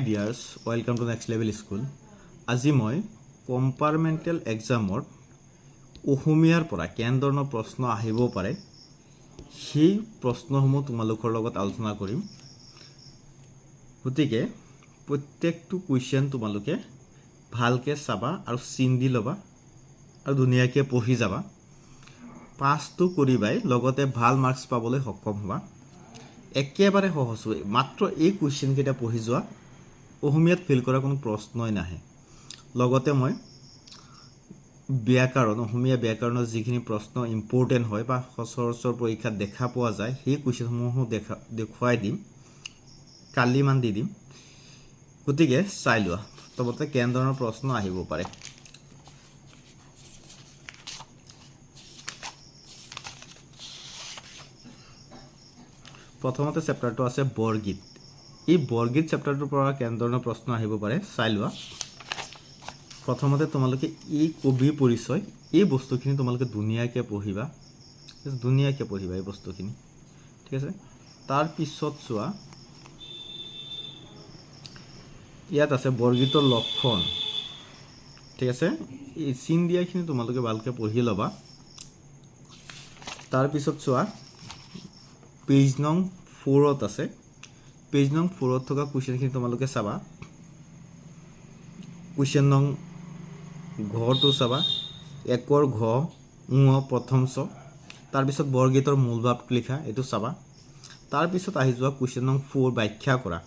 Dears, welcome to Next Level School. আজি মই compartmental এক্সামত অসমীয়াৰ পৰা কেনে ধৰণৰ প্ৰশ্ন আহিব পাৰে সেই প্ৰশ্নসমূহ তোমালোকৰ লগত আলোচনা কৰিম। গতিকে প্ৰত্যেকটো কোৱেশ্চন তোমালোকে ভালকে চাবা আৰু চিন দি ল'বা আৰু ধুনীয়াকৈ পঢ়ি যাবা। পাছটো কৰিবাই, লগতে ভাল মাৰ্কছ পাবলৈ সক্ষম হ'বা। একেবাৰে সহজ হয়, মাত্ৰ এই কোৱেশ্চন কেইটা পঢ়ি যোৱা, অসমীয়াত ফেল কৰা কোনো প্ৰশ্নই নাহে। লগতে মই অসমীয়া ব্যাকৰণৰ যিখিনি প্ৰশ্ন ইম্পৰ্টেণ্ট হয় বা সচৰাচৰ পৰীক্ষাত দেখা পোৱা যায় সেই কুৱেশ্যনসমূহো দেখুৱাই দিম, কালিমান দি দিম। গতিকে চাই লোৱা প্ৰথমতে কেনে ধৰণৰ প্ৰশ্ন আহিব পাৰে। প্ৰথমতে চেপ্টাৰটো আছে বৰগীত। এই বৰগীত চেপ্টাৰটোৰ পৰা কেনে ধৰণৰ প্ৰশ্ন আহিব পাৰে চাই লোৱা। প্ৰথমতে তোমালোকে এই কবিৰ পৰিচয়, এই বস্তুখিনি তোমালোকে ধুনীয়াকৈ পঢ়িবা, এই বস্তুখিনি, ঠিক আছে। তাৰপিছত চোৱা, ইয়াত আছে বৰগীতৰ লক্ষণ, ঠিক আছে। এই চিন দিয়াখিনি তোমালোকে ভালকৈ পঢ়ি ল'বা। তাৰপিছত চোৱা, পেজ নং 4 আছে। পেজ নং 4 থকা কুৱেশ্যনখিনি তোমালোকে চাবা। কুৱেশ্যন নং ঘটো চাবা, 1 ঘ প্ৰথম চ। তাৰপিছত বৰগীতৰ মূল ভাৱটো লিখা, এইটো চাবা। তাৰপিছত আহি যোৱা কুৱেশ্যন নং 4 ব্যাখ্যা কৰা,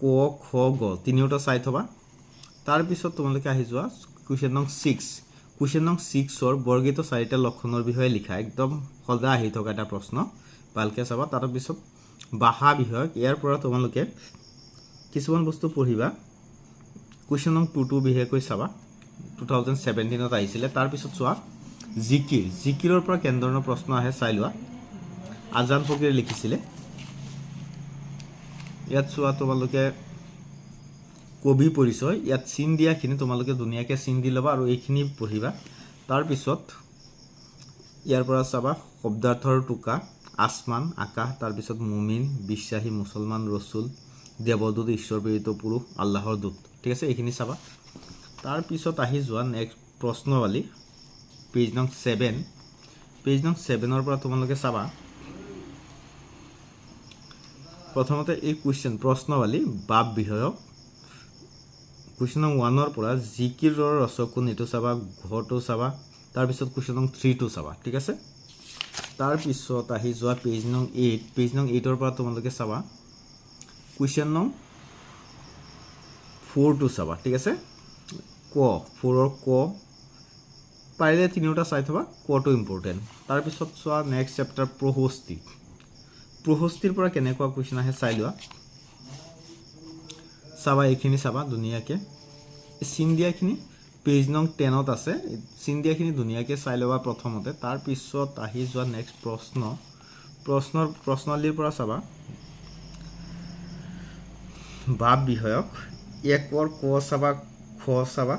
ক খ গ তিনিওটা চাই থবা। তাৰপিছত তোমালোকে আহি যোৱা কুৱেশ্যন নং 6। কুৱেশ্যন নং 6ৰ বৰগীতৰ 4টা লক্ষণৰ বিষয়ে লিখা, একদম সদায় আহি থকা এটা প্ৰশ্ন, ভালকৈ চাবা। তাৰপিছত ভাষা বিষয়ক, ইয়াৰ পৰা তোমালোকে কিছুমান বস্তু পঢ়িবা। কুৱেশ্যন নং 2 বিশেষকৈ চাবা, 2017ত আহিছিলে। তাৰপিছত চোৱা জিকিৰৰ পৰা কেনে ধৰণৰ প্ৰশ্ন আহে চাই লোৱা। আজান ফকীৰে লিখিছিলে। ইয়াত চোৱা তোমালোকে কবি পৰিচয়, ইয়াত চিন দিয়াখিনি তোমালোকে ধুনীয়াকৈ চিন দি ল'বা আৰু এইখিনি পঢ়িবা। তাৰপিছত ইয়াৰ পৰা চাবা শব্দাৰ্থৰ টোকা, আসমান আকাশ, তাৰপিছত মুমিন বিশ্বাসী, মুছলমান ৰচুল, দেৱদূত ঈশ্বৰ প্ৰেৰিত পুৰুষ, আল্লাহৰ দূত, ঠিক আছে। এইখিনি চাবা। তাৰপিছত আহি যোৱা নেক্সট প্ৰশ্নৱালী, পেজ নং 7। পেজ নং 7ৰ পৰা তোমালোকে চাবা। প্ৰথমতে এই প্ৰশ্নৱালী বাপ বিষয়ক। কুৱেশ্যন নং 1ৰ পৰা জিকিৰৰ ৰচক কোন, এইটো চাবা, ঘটো চাবা। তাৰপিছত কুৱেশ্যন নং 3টো চাবা, ঠিক আছে। তাৰপিছত আহি যোৱা পেজ নং 8। পেজ নং 8ৰ পৰা তোমালোকে চাবা কুৱেশ্যন নং 4টো চাবা, ঠিক আছে। 4ৰ ক পাৰিলে তিনিওটা চাই থবা, কটো ইম্পৰ্টেণ্ট। তাৰপিছত চোৱা নেক্সট চেপ্টাৰ প্ৰশস্তিৰ পৰা কেনেকুৱা কুৱেশ্যন আহে চাই লোৱা। চাবা, এইখিনি চাবা ধুনীয়াকৈ। চিন দিয়াখিনি পেজ নং 10ত আছে, চিন দিয়াখিনি ধুনীয়াকৈ চাই ল'বা প্ৰথমতে। তাৰপিছত আহি যোৱা নেক্সট প্ৰশ্নৱালীৰ পৰা চাবা ভাৱ বিষয়ক, 1ৰ ক চাবা, খ চাবা।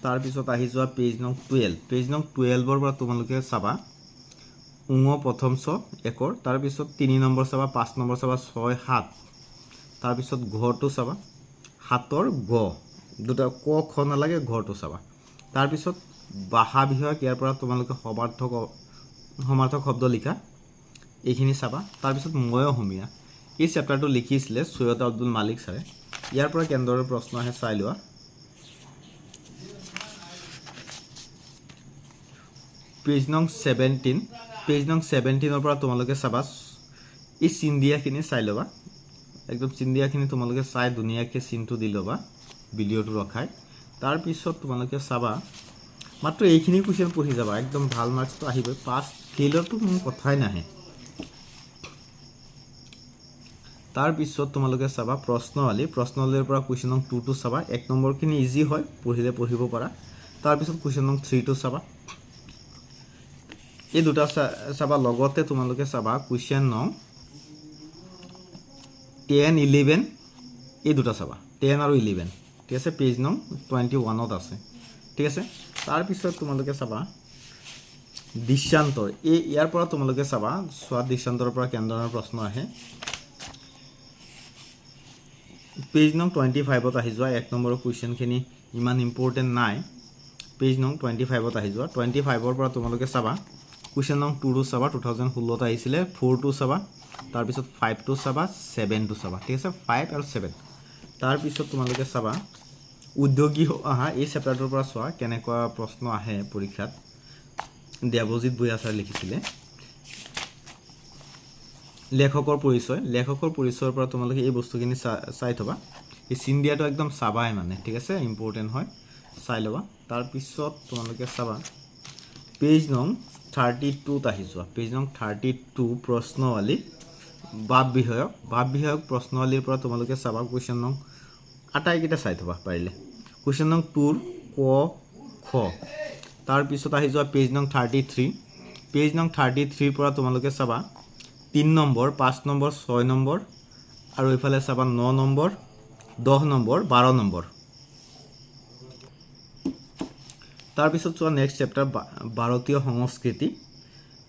তাৰপিছত আহি যোৱা পেজ নং 12। পেজ নং 12ৰ পৰা তোমালোকে চাবা প্ৰথম চ 1ৰ, তাৰপিছত 3 নম্বৰ চাবা, 5 নম্বৰ চাবা, 6 7। তাৰপিছত ঘটো চাবা, 7ৰ গ, দুটা ক খ নালাগে, ঘটো চাবা। তাৰপিছত ভাষা বিষয়ক, ইয়াৰ পৰা তোমালোকে সমাৰ্থক শব্দ লিখা, এইখিনি চাবা। তাৰপিছত মই অসমীয়া, এই চেপ্টাৰটো লিখিছিলে সৈয়দ আব্দুল মালিক ছাৰে। ইয়াৰ পৰা কেনেদৰে প্ৰশ্ন আহে চাই লোৱা। পেজ নং 17। পেজ নং 17ৰ পৰা তোমালোকে চাবা, এই চিন দিয়াখিনি চাই ল'বা, একদম চিন দিয়াখিনি তোমালোকে চাই ধুনীয়াকৈ চিনটো দি ল'বা ভিডিঅ'টো ৰখাই। তাৰপিছত তোমালোকে চাবা, মাত্ৰ এইখিনি কুৱেশ্যন পঢ়ি যাবা, একদম ভাল মাৰ্কছটো আহিবই। পাছ ফেইলৰটো কোনো কথাই নাহে। তাৰপিছত তোমালোকে চাবা প্ৰশ্নৱালীৰ পৰা কুৱেশ্যন নং 2টো চাবা। 1 নম্বৰখিনি ইজি হয়, পঢ়িলে পঢ়িব পাৰা। তাৰপিছত কুৱেশ্যন নং 3টো চাবা, এই দুটা চাবা। লগতে তোমালোকে চাবা কুৱেশ্যন নং 10 11, এই দুটা চাবা, 10 আৰু 11, ঠিক আছে। পেজ নং 21ত আছে, ঠিক আছে। তাৰপিছত তোমালোকে চাবা দৃশ্যান্তৰ, ইয়াৰ পৰা তোমালোকে চাবা, চোৱা দৃশ্যান্তৰ পৰা কেনে ধৰণৰ প্ৰশ্ন আহে। পেজ নং 25 আহি যোৱা 1 নম্বৰৰ কুৱেশ্যনখিনি ইমান ইম্পৰ্টেণ্ট নাই পেজ নং 25 আহি যোৱা 25 পৰা তোমালোকে চাবা কুৱেশ্যন নং 2 টো চাবা 2016 আহিছিলে 4 টো চাবা তাৰ পিছত 5 টো চাবা 7 টো চাবা ঠিক আছে 5 আৰু 7 তাৰ পিছত তোমালোকে চাবা উদ্যোগী আহা এই চেপ্টাৰটোৰ পৰা চোৱা কেনেকুৱা প্ৰশ্ন আহে পৰীক্ষাত দেৱজিৎ বৈয়াচাৰ লিখিছিলে লেখকৰ পৰিচয়ৰ পৰা তোমালোকে এই বস্তুখিনি চাই থবা এই চিন দিয়াটো একদম চাবাই মানে ঠিক আছে ইম্পৰ্টেণ্ট হয় চাই ল'বা তাৰ পিছত তোমালোকে চাবা পেজ নং 32 আহি যোৱা পেজ নং 32 প্ৰশ্নৱালী বাপ বিষয়ক প্ৰশ্নৱালীৰ পৰা তোমালোকে চাবা কুৱেশ্যন নং আটাইকেইটা চাই থবা পাৰিলে কুৱেশ্যন নং 2 ক খ তাৰ পিছত আহি যোৱা পেজ নং 33 পৰা তোমালোকে চাবা 3 নম্বৰ 5 নম্বৰ 6 নম্বৰ আৰু ইফালে চাবা 9 নম্বৰ 10 নম্বৰ 12 নম্বৰ তাৰ পিছত চোৱা নেক্সট চেপ্টাৰ ভাৰতীয় সংস্কৃতি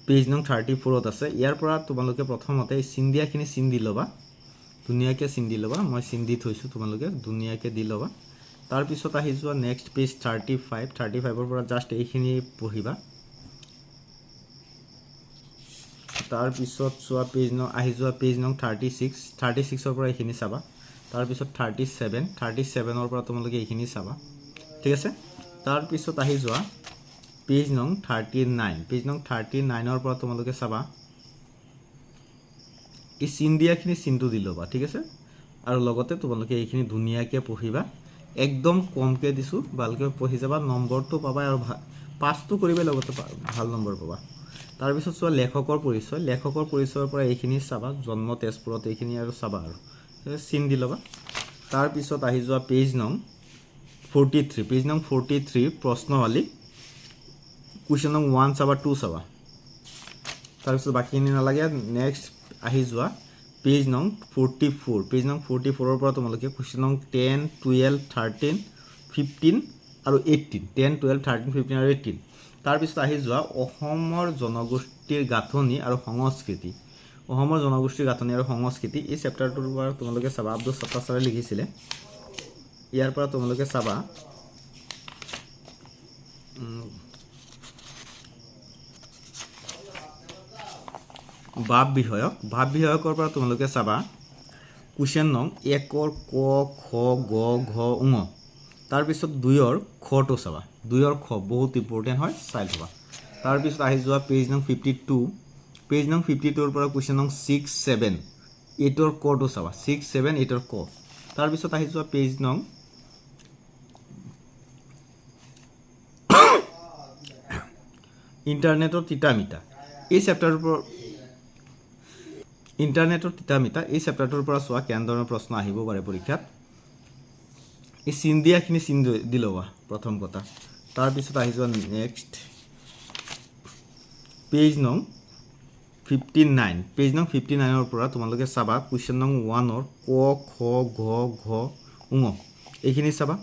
পেজ নং 34 আছে ইয়াৰ পৰা তোমালোকে প্ৰথমতে এই চিন্দিয়াখিনি চিন্দি ল'বা ধুনীয়াকৈ চিন্দি ল'বা মই চিন্দি থৈছোঁ তোমালোকে ধুনীয়াকৈ দি ল'বা তাৰ পিছত আহি যোৱা নেক্সট পেজ 35 ৰ পৰা জাষ্ট এইখিনি পঢ়িবা তাৰ পিছত চোৱা পেজ নং আহি যোৱা পেজ নং 36 ৰ পৰা এইখিনি চাবা তাৰ পিছত 37 ৰ পৰা তোমালোকে এইখিনি চাবা ঠিক আছে তাৰ পিছত আহি যোৱা পেজ নং 39 ৰ পৰা তোমালোকে চাবা এই চিন্দিয়াখিনি চিনটো দি ল'বা ঠিক আছে আৰু লগতে তোমালোকে এইখিনি ধুনীয়াকৈ পঢ়িবা একদম কমকৈ দিছোঁ ভালকৈ পঢ়ি যাবা নম্বৰটো পাবা আৰু পাছটো কৰিবা লগতে ভাল নম্বৰ পাবা তাৰ পিছত চোৱা লেখকৰ পৰিচয়ৰ পৰা এইখিনি চাবা জন্ম তেজপুৰত এইখিনি আৰু চাবা আৰু চিন দি ল'বা তাৰ পিছত আহি যোৱা পেজ নং 43 প্ৰশ্নৱালী কুৱেশ্যন নং 1 চাবা 2 চাবা তাৰ পিছত বাকীখিনি নালাগে নেক্সট আহি যোৱা পেজ নং 44 ৰ পৰা তোমালোকে কুৱেশ্যন নং 10 12 13 15 আৰু 18 10 12 13 15 আৰু 18 তাৰ পিছত আহি যোৱা অসমৰ জনগোষ্ঠীৰ গাঁথনি আৰু সংস্কৃতি এই চেপ্টাৰটোৰ পৰা তোমালোকে চাবা আব্দুল সত্তাৰ ছাৰে লিখিছিলে ইয়াৰ পৰা তোমালোকে চাবা ভাৱ বিষয়কৰ পৰা তোমালোকে চাবা কুৱেশ্যন নং 1 ৰ ক খ গ ঘ ঙ তাৰ পিছত 2 ৰ খটো চাবা 2 ৰ খ বহুত ইম্পৰ্টেণ্ট হয় চাই থবা তাৰ পিছত আহি যোৱা পেজ নং 52 ৰ পৰা কুৱেশ্যন নং 6 7 8 ৰ কটো চাবা 6 7 8 ৰ ক তাৰ পিছত আহি যোৱা পেজ নং ইণ্টাৰনেটৰ তিতা মিতা এই চেপ্টাৰটোৰ পৰা চোৱা কেনেধৰণৰ প্ৰশ্ন আহিব পাৰে পৰীক্ষাত এই চিন্দিয়াখিনি চিন দি ল'বা প্ৰথম কথা তাৰপিছত আহি যোৱা নেক্সট পেজ নং 59 ৰ পৰা তোমালোকে চাবা কুৱেশ্যন নং 1 ৰ ক খ ঘ ঘ ঙ এইখিনি চাবা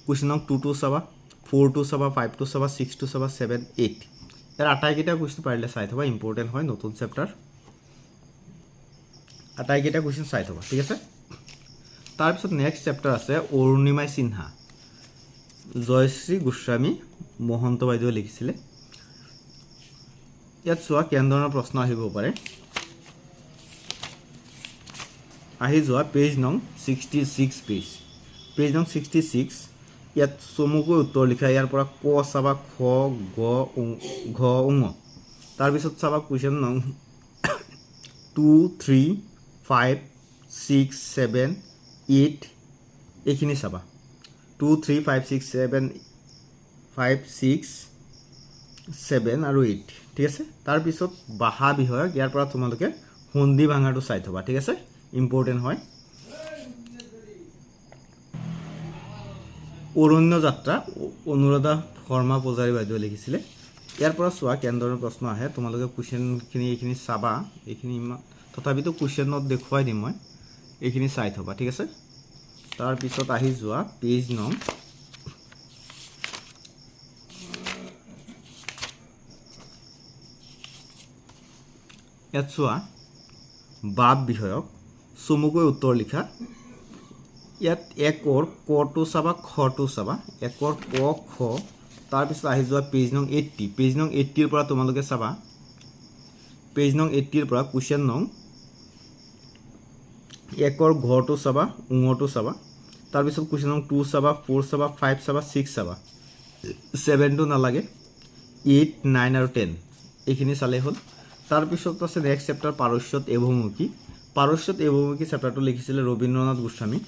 কুৱেশ্যন নং 2 টো চাবা 4 টো চাবা 5 টো চাবা 6 টো চাবা 7 8 ইয়াৰ আটাইকেইটা কুৱেশ্যন পাৰিলে চাই থবা ইম্পৰ্টেণ্ট হয় নতুন চেপ্টাৰ আটাইকেইটা কুৱেশ্যন চাই থবা ঠিক আছে তাৰপিছত নেক্সট চেপ্টাৰ আছে অৰুণিমাই সিনহা জয়শ্ৰী গোস্বামী মহন্ত বাইদেৱে লিখিছিলে ইয়াত চোৱা কেনেধৰণৰ প্ৰশ্ন আহিব পাৰে আহি যোৱা পেজ নং 66 ইয়াত চমুকৈ উত্তৰ লিখা ইয়াৰ পৰা ক চাবা খ গ ঘ ঙ তাৰপিছত চাবা কুৱেশ্যন নং 2 3 5 6 7 8 এইখিনি চাবা 2 3 5 6 7 আৰু 8 ঠিক আছে তাৰপিছত ভাষা বিষয়ক ইয়াৰ পৰা তোমালোকে সন্ধি ভাঙাটো চাই থবা ঠিক আছে ইম্পৰ্টেণ্ট হয় অৰণ্য যাত্ৰা অনুৰাধা শৰ্মা পূজাৰী বাইদেৱে লিখিছিলে ইয়াৰ পৰা চোৱা কেনেধৰণৰ প্ৰশ্ন আহে তোমালোকে কুৱেশ্যনখিনি এইখিনি চাবা এইখিনি তথাপিতো কুৱেশ্যনত দেখুৱাই দিম মই এইখিনি চাই থবা ঠিক আছে তাৰপিছত আহি যোৱা পেজ নং ইয়াত চোৱা ভাৱ বিষয়ক চমুকৈ উত্তৰ লিখা ইয়াত একৰ কটো চাবা খটো চাবা একৰ ক খ তাৰপিছত আহি যোৱা পেজ নং 80 পেজ নং 80 পৰা তোমালোকে চাবা পেজ নং 80 পৰা কুৱেশ্যন নং একৰ ঘটো চাবা উঙটো চাবা তাৰপিছত কুৱেশ্যন নং 2 চাবা 4 চাবা 5 চাবা 6 চাবা 7 টো নালাগে 8 9 আৰু 10 এইখিনি চালে হ'ল তাৰপিছত আছে নেক্সট চেপ্টাৰ পাৰস্যত এবমুখী চেপ্টাৰটো লিখিছিলে ৰবীন্দ্ৰনাথ গোস্বামী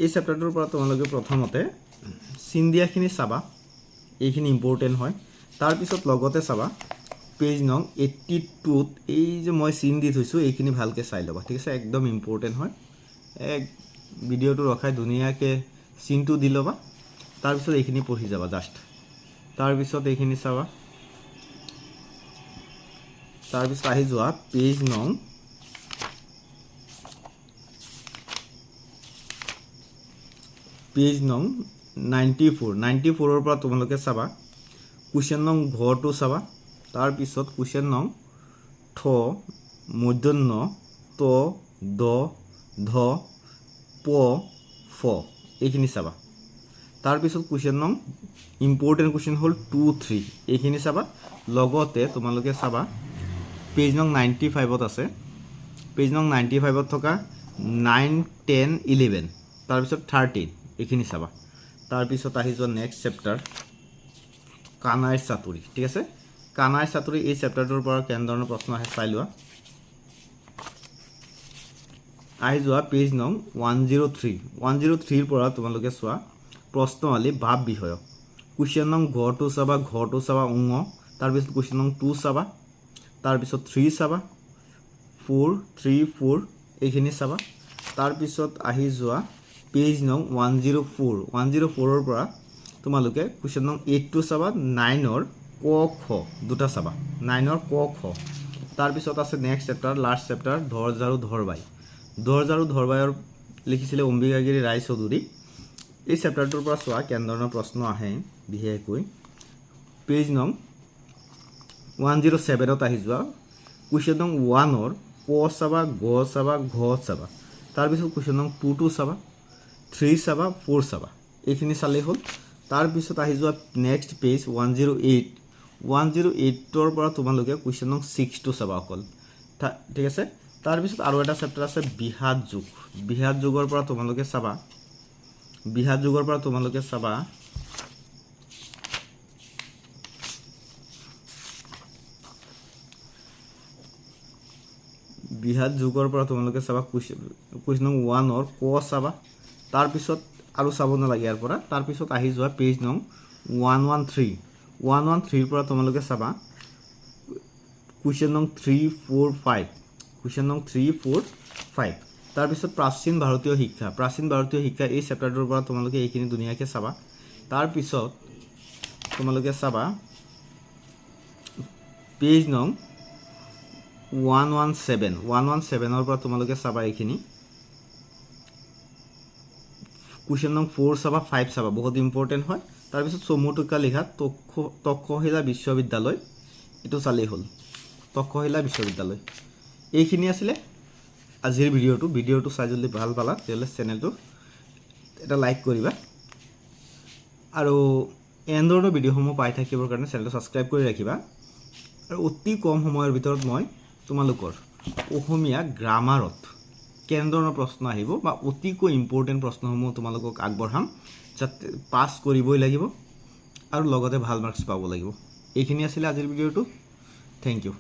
এই চেপ্টাৰটোৰ পৰা তোমালোকে প্ৰথমতে চিন্দিয়াখিনি চাবা এইখিনি ইম্পৰ্টেণ্ট হয় তাৰপিছত লগতে চাবা পেজ নং 82 এই যে মই চিন দি থৈছোঁ এইখিনি ভালকৈ চাই ল'বা ঠিক আছে একদম ইম্পৰ্টেণ্ট হয় এক ভিডিঅ'টো ৰখাই ধুনীয়াকৈ চিনটো দি ল'বা তাৰপিছত এইখিনি পঢ়ি যাবা জাষ্ট তাৰপিছত এইখিনি চাবা তাৰপিছত আহি যোৱা পেজ নং 94 ৰ পৰা তোমালোকে চাবা কুৱেশ্যন নং ঘটো চাবা তাৰপিছত কুৱেশ্যন নং ঠ মূৰ্ধন্য ত দ ধ প ফ এইখিনি চাবা তাৰপিছত কুৱেশ্যন নং ইম্পৰ্টেণ্ট কুৱেশ্যন হ'ল 2 3 এইখিনি চাবা লগতে তোমালোকে চাবা পেজ নং 95ত আছে পেজ নং 95ত থকা 9 10 11 তাৰপিছত 13 এইখিনি চাবা তাৰপিছত আহি যোৱা নেক্সট চেপ্টাৰ কানাইৰ চাতুৰি ঠিক আছে কানাইৰ চাতুৰি এই চেপ্টাৰটোৰ পৰা কেনেধৰণৰ প্ৰশ্ন আহে চাই লোৱা আহি যোৱা পেজ নং 103 ৰ পৰা তোমালোকে চোৱা প্ৰশ্নৱালী ভাৱ বিষয়ক কুৱেশ্যন নং ঘটো চাবা উঙ তাৰপিছত কুৱেশ্যন নং 2 চাবা তাৰপিছত 3 চাবা 4 3 4 এইখিনি চাবা তাৰপিছত আহি যোৱা পেজ নং 104 ৰ পৰা তোমালোকে কুৱেশ্যন নং 8 টো চাবা 9 ৰ ক খ দুটা চাবা 9 ৰ ক খ তাৰপিছত আছে নেক্সট চেপ্টাৰ লাষ্ট চেপ্টাৰ ধৰঝাৰু ধৰবাইৰ লিখিছিলে অম্বিকাগিৰি ৰায় চৌধুৰী এই চেপ্টাৰটোৰ পৰা চোৱা কেনেধৰণৰ প্ৰশ্ন আহে বিশেষকৈ পেজ নং 107ত আহি যোৱা কুৱেশ্যন নং 1 ৰ ক চাবা গ চাবা ঘ চাবা তাৰপিছত কুৱেশ্যন নং 2 টো চাবা 3 চাবা 4 চাবা এইখিনি চালেই হ'ল তাৰপিছত আহি যোৱা নেক্সট পেজ 108ৰ পৰা তোমালোকে কুৱেশ্যন নং 6 টো চাবা অকল ঠিক আছে তাৰপিছত আৰু এটা চেপ্টাৰ আছে বিহাত যুগৰ পৰা তোমালোকে চাবা বিহাত যুগৰ পৰা তোমালোকে চাবা কুৱেশ্যন নং 1 ৰ ক চাবা তাৰপিছত আৰু চাব নালাগে ইয়াৰ পৰা তাৰপিছত আহি যোৱা পেজ নং 113 ৰ পৰা তোমালোকে চাবা কুৱেশ্যন নং 3 4 5 তাৰপিছত প্ৰাচীন ভাৰতীয় শিক্ষা এই চেপ্টাৰটোৰ পৰা তোমালোকে এইখিনি ধুনীয়াকৈ চাবা তাৰপিছত তোমালোকে চাবা পেজ নং 117 ৰ পৰা তোমালোকে চাবা এইখিনি কুৱেশ্যন নং 4 চাবা 5 চাবা বহুত ইম্পৰ্টেণ্ট হয় তাৰপিছত চমু টোকা লিখা তক্ষশিলা বিশ্ববিদ্যালয় এইটো চালেই হ'ল তক্ষশিলা বিশ্ববিদ্যালয় এইখিনি আছিলে আজিৰ ভিডিঅ'টো চাই যদি ভাল পালা তেতিয়াহ'লে চেনেলটো এটা লাইক কৰিবা আৰু এনেধৰণৰ ভিডিঅ'সমূহ পাই থাকিবৰ কাৰণে চেনেলটো ছাবস্ক্ৰাইব কৰি ৰাখিবা আৰু অতি কম সময়ৰ ভিতৰত মই তোমালোকৰ অসমীয়া গ্ৰামাৰত কেনেধৰণৰ প্ৰশ্ন আহিব বা অতিকৈ ইম্পৰ্টেণ্ট প্ৰশ্নসমূহ তোমালোকক আগবঢ়াম যাতে পাছ কৰিবই লাগিব আৰু লগতে ভাল মাৰ্কছ পাব লাগিব এইখিনি আছিলে আজিৰ ভিডিঅ'টো থেংক ইউ